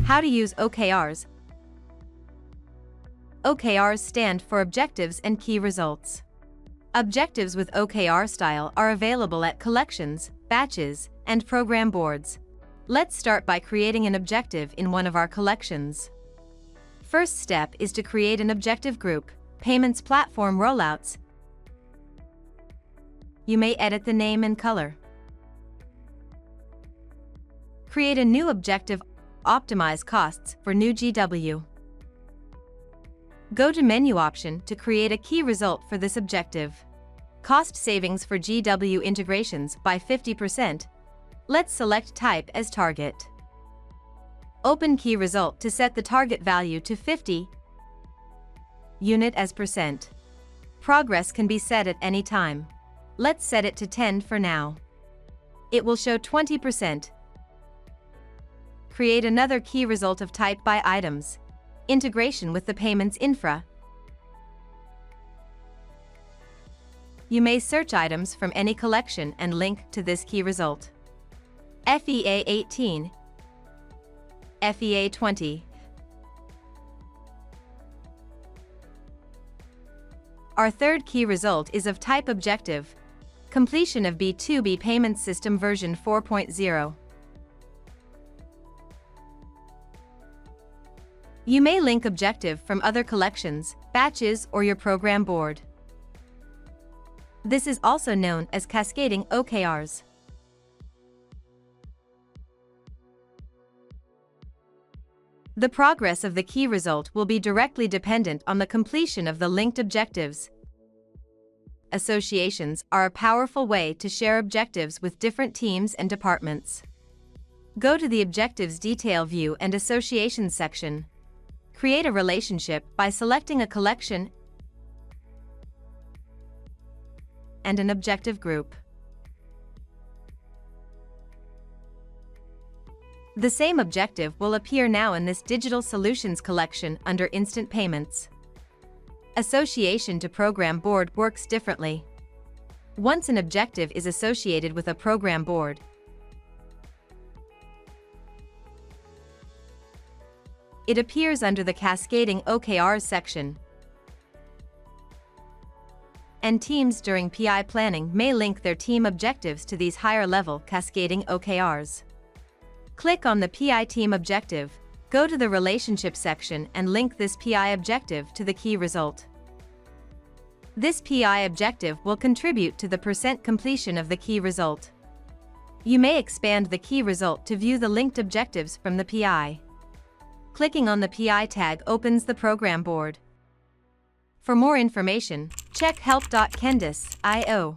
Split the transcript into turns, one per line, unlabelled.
How to use OKRs. OKRs stand for Objectives and Key Results. Objectives with OKR style are available at collections, batches, and program boards. Let's start by creating an objective in one of our collections. First step is to create an objective group, Payments Platform Rollouts. You may edit the name and color. Create a new objective, Optimize Costs for new GW. Go to Menu option to create a key result for this objective. Cost savings for GW integrations by 50%. Let's select Type as Target. Open Key Result to set the target value to 50. Unit as %. Progress can be set at any time. Let's set it to 10 for now. It will show 20%. Create another key result of type by items. Integration with the payments infra. You may search items from any collection and link to this key result. FEA 18, FEA 20. Our third key result is of type objective. Completion of B2B Payment System version 4.0. You may link objective from other collections, batches, or your program board. This is also known as cascading OKRs. The progress of the key result will be directly dependent on the completion of the linked objectives. Associations are a powerful way to share objectives with different teams and departments. Go to the Objectives Detail View and Associations section. Create a relationship by selecting a collection and an objective group. The same objective will appear now in this Digital Solutions collection under Instant Payments. Association to program board works differently. Once an objective is associated with a program board, it appears under the Cascading OKRs section. And teams during PI planning may link their team objectives to these higher-level cascading OKRs. Click on the PI team objective, go to the Relationship section and link this PI objective to the key result. This PI objective will contribute to the % completion of the key result. You may expand the key result to view the linked objectives from the PI. Clicking on the PI tag opens the program board. For more information, check help.kendis.io.